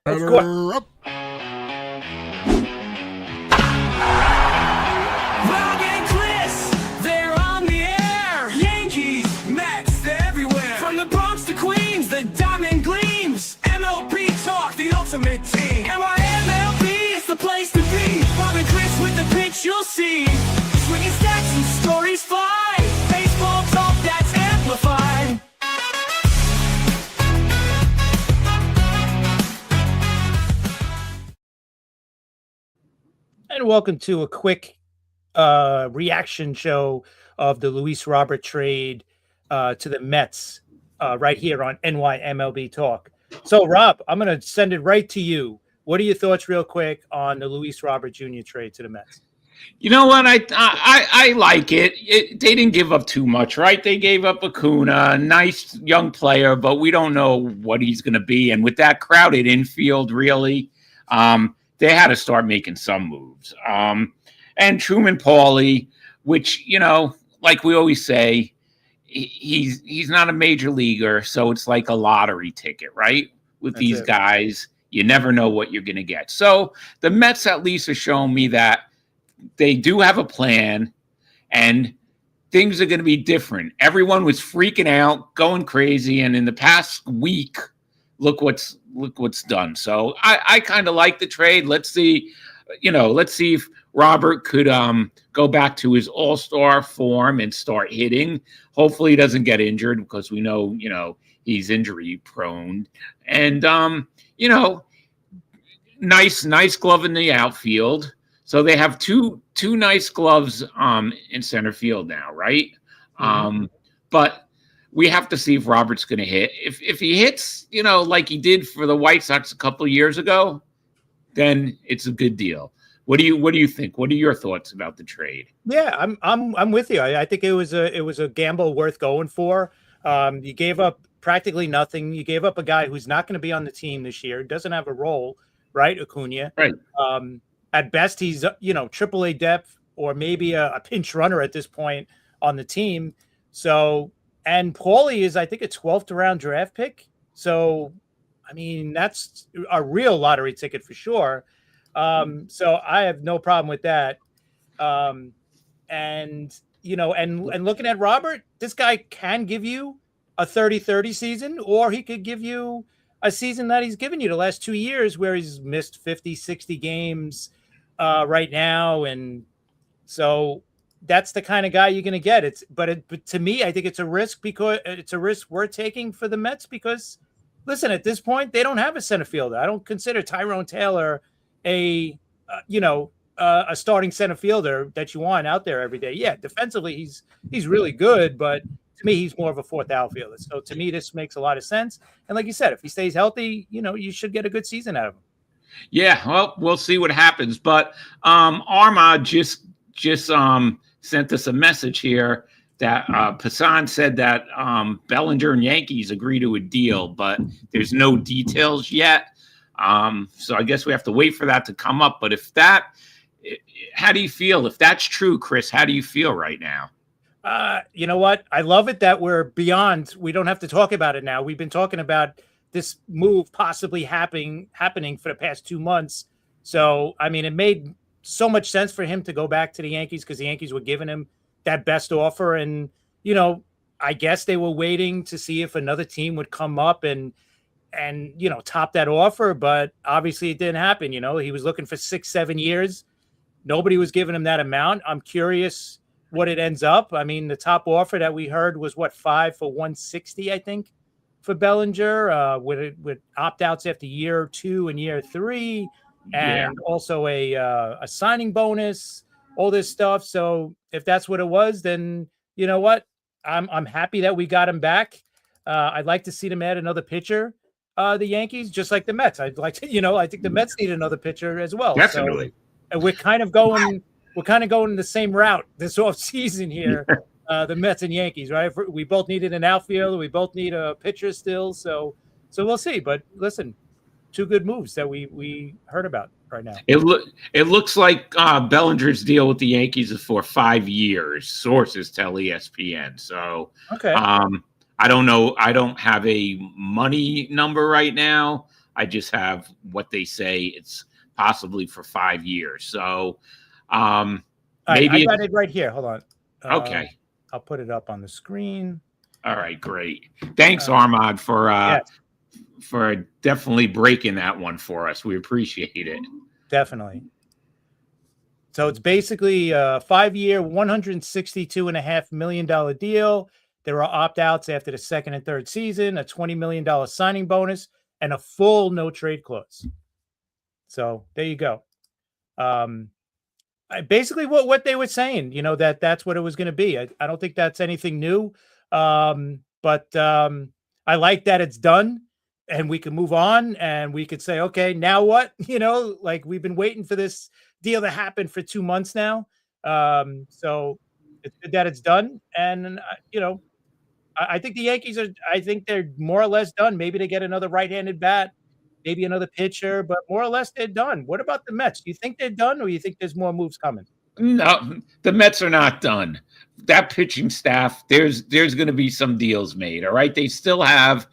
Of course. Wild and Chris, they're on the air. Yankees, Mets, they're everywhere. From the Bronx to Queens, the diamond gleams. MLB talk, the ultimate team. MLB is the place to be. Wild and Chris with the pitch you'll see. Swinging stats and stories fly. Baseball talk that's amplified. And welcome to a quick reaction show of the Luis Robert trade to the Mets right here on NYMLB Talk. So, Rob, I'm going to send it right to you. What are your thoughts, real quick, on the Luis Robert Jr. trade to the Mets? You know what? I like it. They didn't give up too much, right? They gave up Acuna, a nice young player, but we don't know what he's going to be. And with that crowded infield, really, they had to start making some moves. And Truman Pauly, which, you know, like we always say, he's not a major leaguer, so it's like a lottery ticket, right? With That's these it. guys, you never know what you're going to get. So the Mets at least have shown me that they do have a plan, and things are going to be different. Everyone was freaking out, going crazy, and in the past week, look what's done. So I kind of like the trade. Let's see if Robert could go back to his all-star form and start hitting. Hopefully he doesn't get injured, because we know, he's injury prone. And nice glove in the outfield. So they have two nice gloves in center field now, right? Mm-hmm. But we have to see if Robert's going to hit. If he hits, like he did for the White Sox a couple of years ago, then it's a good deal. What do you think? What are your thoughts about the trade? Yeah, I'm with you. I think it was a gamble worth going for. You gave up practically nothing. You gave up a guy who's not going to be on the team this year, doesn't have a role, right? Acuna. Right. At best, he's AAA depth or maybe a pinch runner at this point on the team. So, and Pauly is, I think, a 12th round draft pick. So, I mean, that's a real lottery ticket for sure. So I have no problem with that. And looking at Robert, this guy can give you a 30-30 season, or he could give you a season that he's given you the last 2 years where he's missed 50, 60 games right now. And so that's the kind of guy you're going to get. But to me, I think it's a risk, because it's a risk we're taking for the Mets, because listen, at this point, they don't have a center fielder. I don't consider Tyrone Taylor a starting center fielder that you want out there every day. Yeah, defensively, he's really good, but to me, he's more of a fourth outfielder. So to me, this makes a lot of sense. And like you said, if he stays healthy, you should get a good season out of him. Yeah, well, we'll see what happens. But Arma just sent us a message here that Passan said that Bellinger and Yankees agree to a deal, but there's no details yet. So I guess we have to wait for that to come up. But how do you feel? If that's true, Chris, how do you feel right now? You know what? I love it that we're beyond. We don't have to talk about it now. We've been talking about this move possibly happening for the past 2 months. So, I mean, it made so much sense for him to go back to the Yankees, because the Yankees were giving him that best offer. And, I guess they were waiting to see if another team would come up and top that offer. But obviously it didn't happen. He was looking for 6-7 years. Nobody was giving him that amount. I'm curious what it ends up. I mean, the top offer that we heard was 5 for $160, I think, for Bellinger, with opt-outs after year 2 and year 3, and also a signing bonus, all this stuff. So if that's what it was, then you know what? I'm happy that we got him back. I'd like to see them add another pitcher. The Yankees, just like the Mets. I'd like to, I think the Mets need another pitcher as well. Definitely. So, and we're kind of going the same route this offseason here. The Mets and Yankees, right? We both needed an outfielder. We both need a pitcher still. So we'll see. But listen, 2 good moves that we heard about right now. It looks like Bellinger's deal with the Yankees is for 5 years. Sources tell ESPN. So okay. I don't know. I don't have a money number right now. I just have what they say it's possibly for 5 years. So I maybe got it right here. Hold on. okay. I'll put it up on the screen. All right, great. Thanks, Uh, Armand, yes, for definitely breaking that one for us. We appreciate it. definitely. So it's basically a 5-year, $162.5 million deal. There are opt-outs after the second and third season, a $20 million signing bonus, and a full no trade clause. So there you go. Basically what they were saying, that's what it was going to be. I don't think that's anything new. But I like that it's done and we can move on and we could say, okay, now what? Like we've been waiting for this deal to happen for 2 months now. So it's good that it's done. And, I think the Yankees I think they're more or less done. Maybe they get another right-handed bat, maybe another pitcher, but more or less they're done. What about the Mets? Do you think they're done, or you think there's more moves coming? No, the Mets are not done. That pitching staff, there's going to be some deals made. All right, they still have.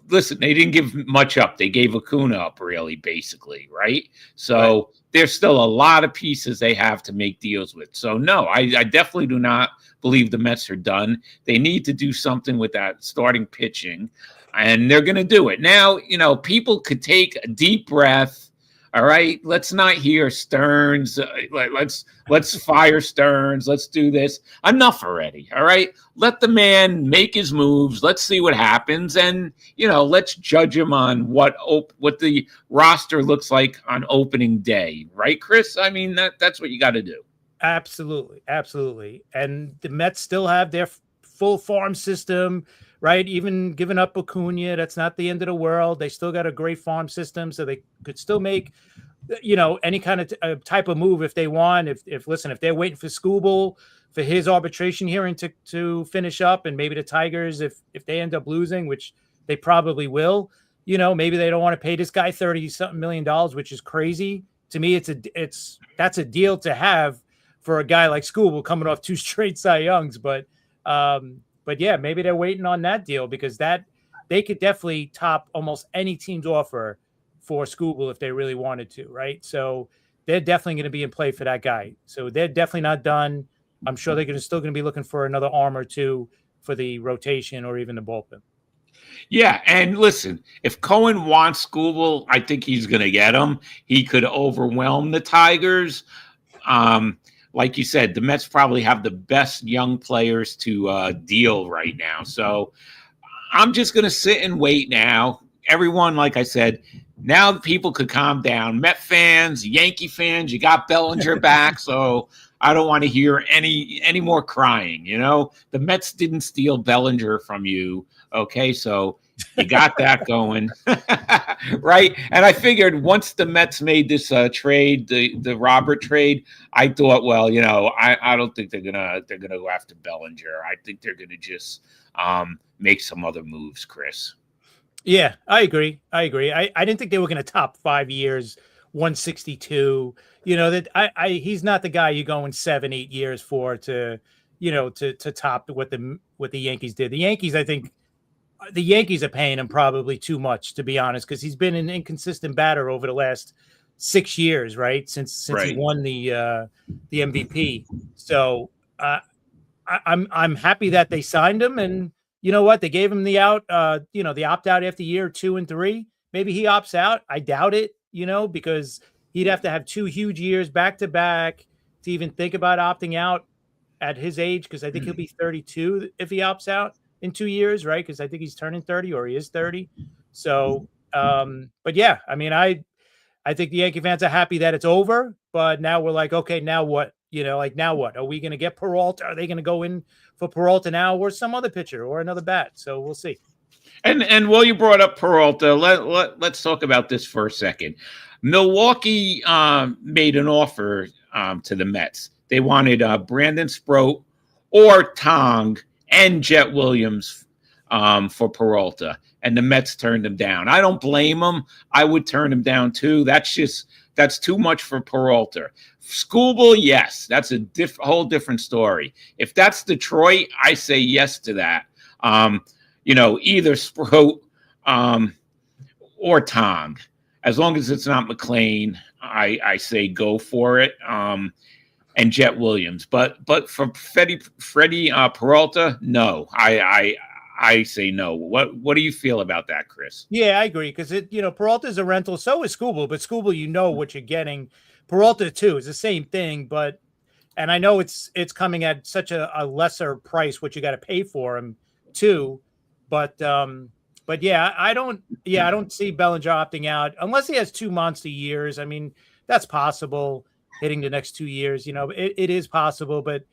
Listen, they didn't give much up. They gave Acuna up, really, basically, right? So Right. there's still a lot of pieces they have to make deals with. So no, I definitely do not believe the Mets are done. They need to do something with that starting pitching, and they're going to do it. Now, people could take a deep breath. All right, let's not hear Stearns. Let's fire Stearns. Let's do this. Enough already. All right, let the man make his moves. Let's see what happens, and let's judge him on what the roster looks like on opening day. Right, Chris? I mean that's what you got to do. Absolutely, absolutely. And the Mets still have their full farm system, right? Even giving up Acuna, that's not the end of the world. They still got a great farm system, so they could still make, any kind of type of move if they want. If they're waiting for Skubal for his arbitration hearing to finish up, and maybe the Tigers, if they end up losing, which they probably will, maybe they don't want to pay this guy $30-something million, which is crazy to me. That's a deal to have for a guy like Skubal coming off 2 straight Cy Youngs, but yeah, maybe they're waiting on that deal because that they could definitely top almost any team's offer for Skubal if they really wanted to, right? So they're definitely going to be in play for that guy. So they're definitely not done. I'm sure they're still going to be looking for another arm or two for the rotation or even the bullpen. Yeah, and listen, if Cohen wants Skubal, I think he's going to get him. He could overwhelm the Tigers. Like you said, the Mets probably have the best young players to deal right now. So I'm just going to sit and wait now. Everyone, like I said, now people could calm down. Met fans, Yankee fans, you got Bellinger back, so I don't want to hear any more crying. The Mets didn't steal Bellinger from you, okay? So you got that going, right? And I figured once the Mets made this trade, the Robert trade, I thought, well, I don't think they're gonna go after Bellinger. I think they're gonna just make some other moves, Chris. Yeah, I agree. I didn't think they were going to top 5 years, 162. He's not the guy you go in 7-8 years for to top what the Yankees did. The Yankees, I think, the Yankees are paying him probably too much, to be honest, because he's been an inconsistent batter over the last 6 years, right? Since he won the MVP. So I'm happy that they signed him, and you know what? They gave him the opt-out after year 2 and 3. Maybe he opts out. I doubt it, because he'd have to have 2 huge years back to back to even think about opting out at his age, because I think he'll be 32 if he opts out in 2 years, right? Because I think he's turning 30 or he is 30. So, but yeah, I mean, I think the Yankee fans are happy that it's over, but now we're like, okay, now what? Now what? Are we going to get Peralta? Are they going to go in for Peralta now, or some other pitcher or another bat? So we'll see. And while you brought up Peralta, let's talk about this for a second. Milwaukee made an offer to the Mets. They wanted Brandon Sproat or Tong and Jet Williams for Peralta, and the Mets turned him down. I don't blame them. I would turn him down too. That's too much for Peralta. Skubal, yes, that's a whole different story. If that's Detroit, I say yes to that. Either Sproat or Tong. As long as it's not McLean, I say go for it. And Jet Williams, but for Freddie Peralta, no. I say no. What do you feel about that, Chris? Yeah, I agree because Peralta's a rental. So is Scooble, but Scooble, you know what you're getting. Peralta too is the same thing, and I know it's coming at such a lesser price what you got to pay for him too, but yeah, I don't see Bellinger opting out unless he has 2 monster years. I mean, that's possible. Hitting the next 2 years, it is possible, but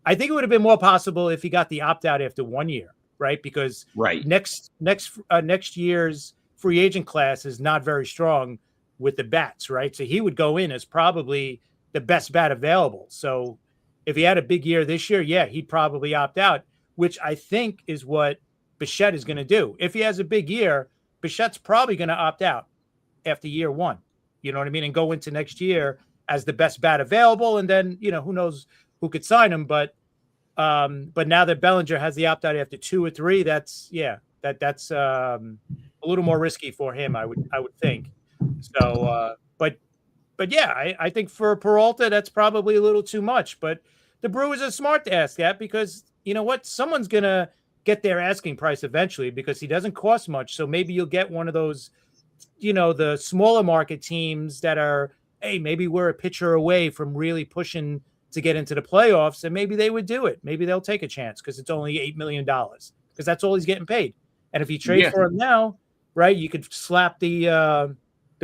I think it would have been more possible if he got the opt out after 1 year, right? Because next year's free agent class is not very strong with the bats, right? So he would go in as probably the best bat available. So if he had a big year this year, yeah, he'd probably opt out, which I think is what Bichette is going to do. If he has a big year, Bichette's probably going to opt out after year 1. You know what I mean? And go into next year as the best bat available, and then who knows who could sign him. But now that Bellinger has the opt out after 2 or 3, that's a little more risky for him, I would think. So, but yeah, I think for Peralta that's probably a little too much. But the Brewers are smart to ask that because you know what, someone's gonna get their asking price eventually because he doesn't cost much. So maybe you'll get one of those, the smaller market teams that are, hey, maybe we're a pitcher away from really pushing to get into the playoffs, and maybe they would do it. Maybe they'll take a chance because it's only $8 million because that's all he's getting paid. And if you trade for him now, right, you could slap the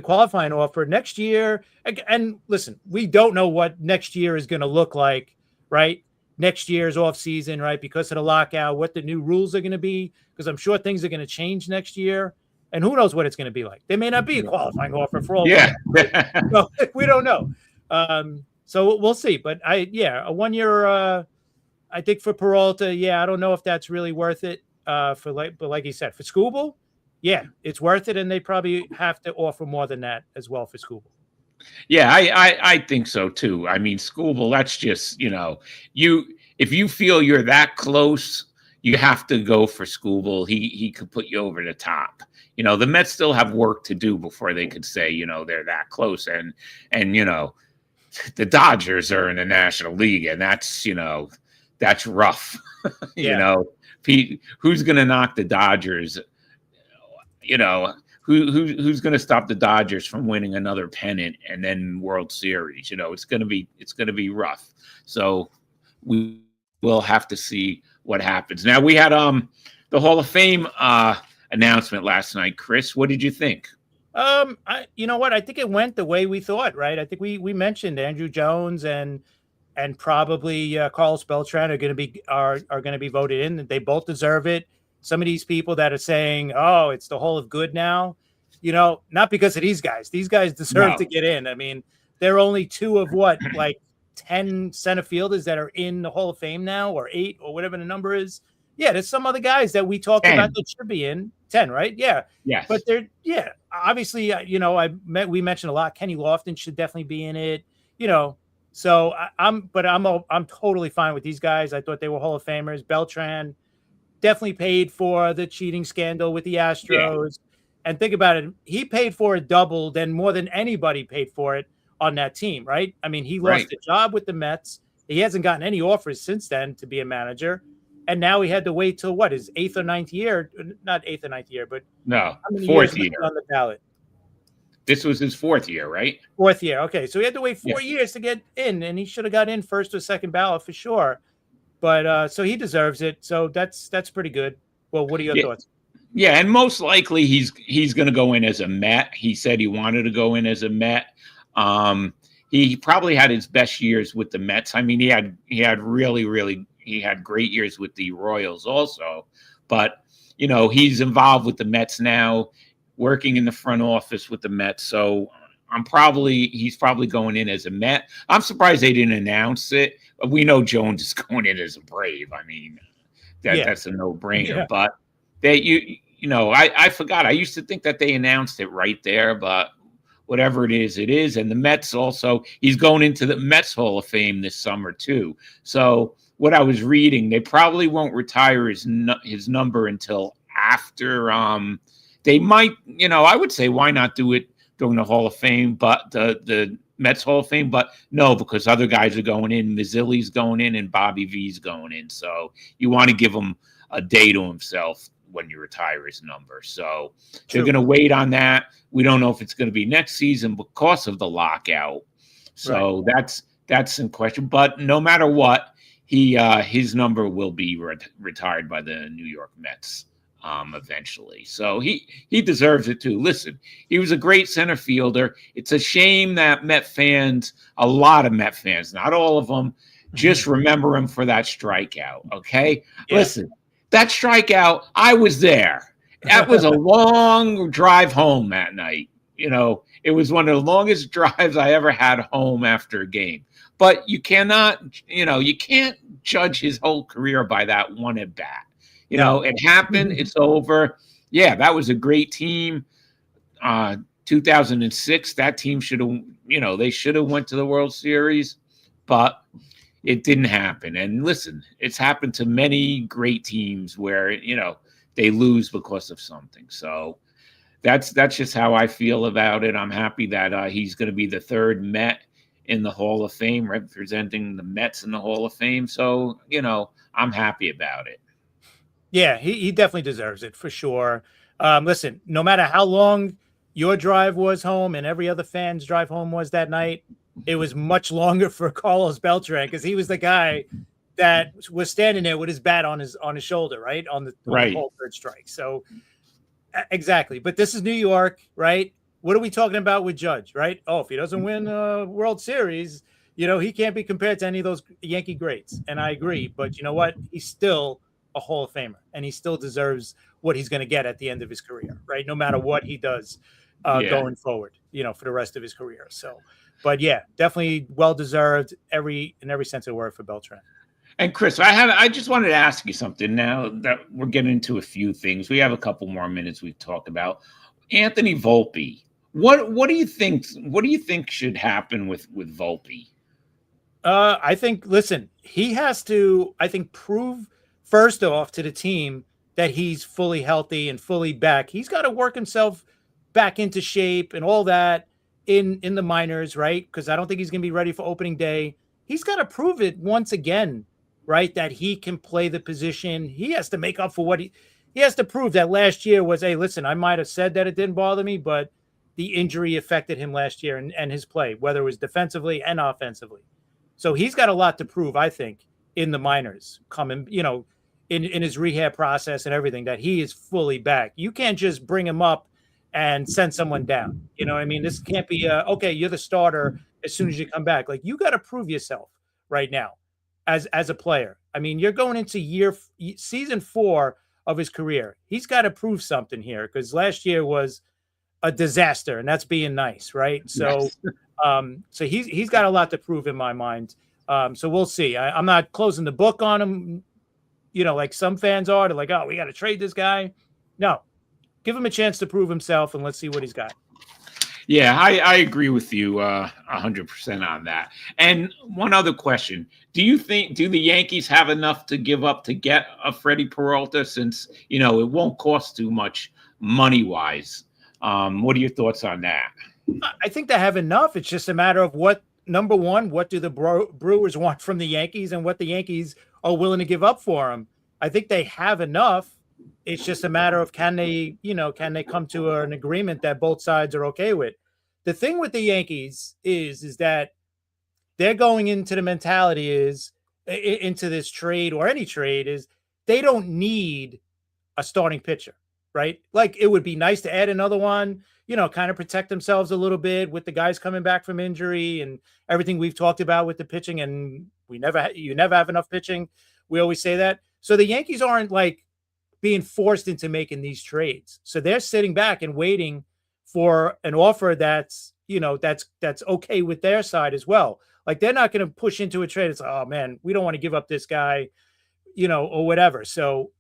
qualifying offer next year. And listen, we don't know what next year is going to look like, right? Next year's off season, right? Because of the lockout, what the new rules are going to be, because I'm sure things are going to change next year. And who knows what it's going to be like? There may not be a qualifying offer for all. Yeah, so, we don't know. So we'll see. But a 1 year. I think for Peralta, I don't know if that's really worth it. But like you said, for Scooble, it's worth it, and they probably have to offer more than that as well for Scooble. Yeah, I think so too. I mean, Scooble, that's just if you feel you're that close, you have to go for Scooble. He could put you over the top. The Mets still have work to do before they could say, they're that close. And the Dodgers are in the National League, and that's rough. Pete, who's going to knock the Dodgers? Who's going to stop the Dodgers from winning another pennant and then World Series? It's going to be rough. So we will have to see what happens. Now we had the Hall of Fame announcement last night. Chris, what did you think? You know what? I think it went the way we thought, right? I think we mentioned Andrew Jones and probably Carlos Beltran are going to be voted in. They both deserve it. Some of these people that are saying, "Oh, it's the Hall of Good now," not because of these guys. These guys deserve to get in. I mean, they're only 2 of what, like 10 center fielders that are in the Hall of Fame now, or 8, or whatever the number is. Yeah, there's some other guys that we talked about that should be in 10, right? Yeah. Yes. But they're, obviously, we mentioned a lot. Kenny Lofton should definitely be in it, So I'm totally fine with these guys. I thought they were Hall of Famers. Beltran definitely paid for the cheating scandal with the Astros. Yeah. And think about it. He paid for it double than more than anybody paid for it on that team, right? I mean, he lost a job with the Mets. He hasn't gotten any offers since then to be a manager. And now he had to wait till his 8th or 9th year, not 8th or 9th year, but no, 4th year on the ballot. This was his 4th year, right? 4th year. Okay. So he had to wait 4 years to get in, and he should have got in first or second ballot for sure. But so he deserves it. So that's pretty good. Well, what are your thoughts? Yeah. And most likely he's going to go in as a Met. He said he wanted to go in as a Met. He probably had his best years with the Mets. I mean, he had really he had great years with the Royals also, but he's involved with the Mets now, working in the front office with the Mets. So he's probably going in as a Met. I'm surprised they didn't announce it. We know Jones is going in as a Brave. I mean, that's a no-brainer. Yeah. But I forgot. I used to think that they announced it right there, but whatever it is. And the Mets also, he's going into the Mets Hall of Fame this summer too. So what I was reading, they probably won't retire his number until after They might, I would say why not do it during the Hall of Fame, but the Mets Hall of Fame, but no, because other guys are going in. Mazzilli's going in and Bobby V's going in. So you want to give him a day to himself when you retire his number. So they're going to wait on that. We don't know if it's going to be next season because of the lockout. So that's in question. But no matter what, his number will be retired by the New York Mets eventually. So he deserves it too. Listen, he was a great center fielder. It's a shame that a lot of Met fans, not all of them, just remember him for that strikeout. Okay, listen. That strikeout, I was there. That was a long drive home that night. It was one of the longest drives I ever had home after a game. But you cannot, you can't judge his whole career by that one at bat. It happened. It's over. Yeah, that was a great team. 2006, that team should have, they should have went to the World Series, but it didn't happen. And listen, it's happened to many great teams where, they lose because of something. So that's just how I feel about it. I'm happy that he's going to be the third Met in the Hall of Fame, representing the Mets in the Hall of Fame. So, I'm happy about it. Yeah, he definitely deserves it for sure. Listen, no matter how long your drive was home and every other fan's drive home was that night, it was much longer for Carlos Beltran because he was the guy that was standing there with his bat on his shoulder, right? On the whole third strike. So exactly. But this is New York, right? What are we talking about with Judge, right? Oh, if he doesn't win a World Series, he can't be compared to any of those Yankee greats. And I agree. But you know what? He's still a Hall of Famer, and he still deserves what he's going to get at the end of his career, right? No matter what he does going forward, for the rest of his career. So, but yeah, definitely well-deserved in every sense of the word for Beltran. And Chris, I just wanted to ask you something now that we're getting into a few things. We have a couple more minutes we've talked about. Anthony Volpe. What do you think should happen with Volpe? I think, listen, he has to, I think, prove first off to the team that he's fully healthy and fully back. He's got to work himself back into shape and all that in the minors, right? Because I don't think he's going to be ready for opening day. He's got to prove it once again, right? That he can play the position. He has to make up for what he has to prove that last year was, hey, listen, I might have said that it didn't bother me, but the injury affected him last year and his play, whether it was defensively and offensively. So he's got a lot to prove, I think, in the minors coming, in his rehab process and everything, that he is fully back. You can't just bring him up and send someone down. You know what I mean? This can't be okay, you're the starter as soon as you come back. Like, you got to prove yourself right now as a player. I mean, you're going into season 4 of his career. He's got to prove something here, because last year was a disaster, and that's being nice, right? So so he's got a lot to prove in my mind. So we'll see. I'm not closing the book on him, like some fans are. They're like, oh, we got to trade this guy. No, give him a chance to prove himself, and let's see what he's got. Yeah, I agree with you 100% on that. And one other question. Do the Yankees have enough to give up to get a Freddie Peralta, since, it won't cost too much money-wise? What are your thoughts on that? I think they have enough. It's just a matter of number one, what do the Brewers want from the Yankees, and what the Yankees are willing to give up for them. I think they have enough. It's just a matter of can they come to an agreement that both sides are okay with. The thing with the Yankees is that they're going into the mentality into this trade, or any trade, is they don't need a starting pitcher, right? Like, it would be nice to add another one, kind of protect themselves a little bit with the guys coming back from injury and everything we've talked about with the pitching. And you never have enough pitching. We always say that. So the Yankees aren't like being forced into making these trades. So they're sitting back and waiting for an offer that's okay with their side as well. Like, they're not going to push into a trade. It's like, oh man, we don't want to give up this guy, or whatever. So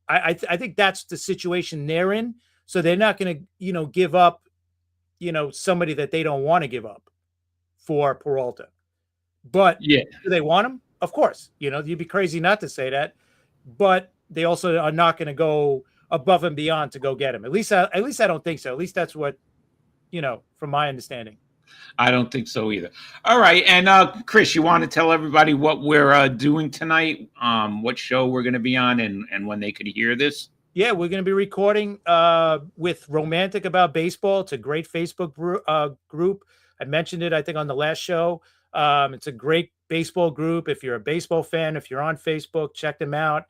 I think that's the situation they're in. So they're not going to, give up, somebody that they don't want to give up for Peralta. But yeah, do they want him? Of course. You'd be crazy not to say that. But they also are not going to go above and beyond to go get him. At least I don't think so. At least that's what, from my understanding. I don't think so either. All right, and Chris, you want to tell everybody what we're doing tonight? What show we're going to be on, and when they could hear this? Yeah, we're going to be recording with Romantic About Baseball. It's a great Facebook group. I mentioned it, I think, on the last show. It's a great baseball group. If you're a baseball fan, if you're on Facebook, check them out.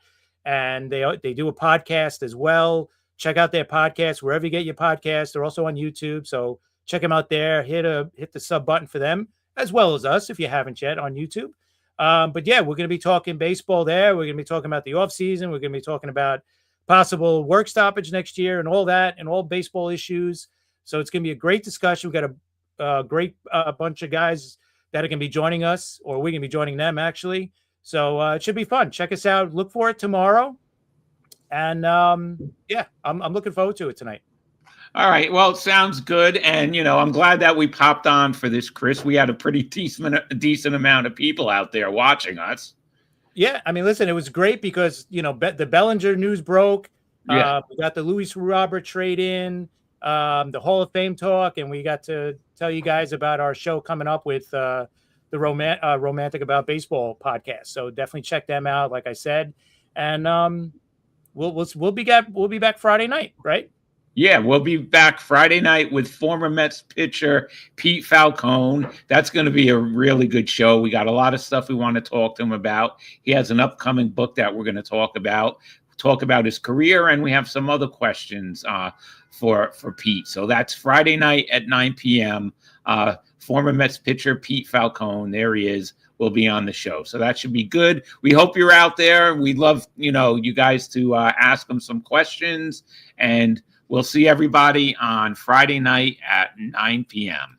And they do a podcast as well. Check out their podcast wherever you get your podcast. They're also on YouTube, so check them out there. Hit the sub button for them, as well as us if you haven't yet on YouTube. But yeah, we're going to be talking baseball there. We're going to be talking about the offseason. We're going to be talking about possible work stoppage next year and all that and all baseball issues. So it's going to be a great discussion. We've got a great bunch of guys that are going to be joining us, or we're going to be joining them actually. So it should be fun. Check us out. Look for it tomorrow. And yeah, I'm looking forward to it tonight. All right. Well, it sounds good. And, I'm glad that we popped on for this, Chris. We had a pretty decent amount of people out there watching us. Yeah. I mean, listen, it was great because, the Bellinger news broke. Yeah. We got the Luis Robert trade in, the Hall of Fame talk, and we got to tell you guys about our show coming up with the Romantic About Baseball podcast. So definitely check them out, like I said. And we'll be back Friday night, right? Yeah, we'll be back Friday night with former Mets pitcher Pete Falcone. That's going to be a really good show. We got a lot of stuff we want to talk to him about. He has an upcoming book that we're going to talk about his career, and we have some other questions for Pete. So that's Friday night at 9 p.m. Former Mets pitcher Pete Falcone, there he is, will be on the show. So that should be good. We hope you're out there. We'd love, you guys to ask him some questions, and we'll see everybody on Friday night at 9 p.m.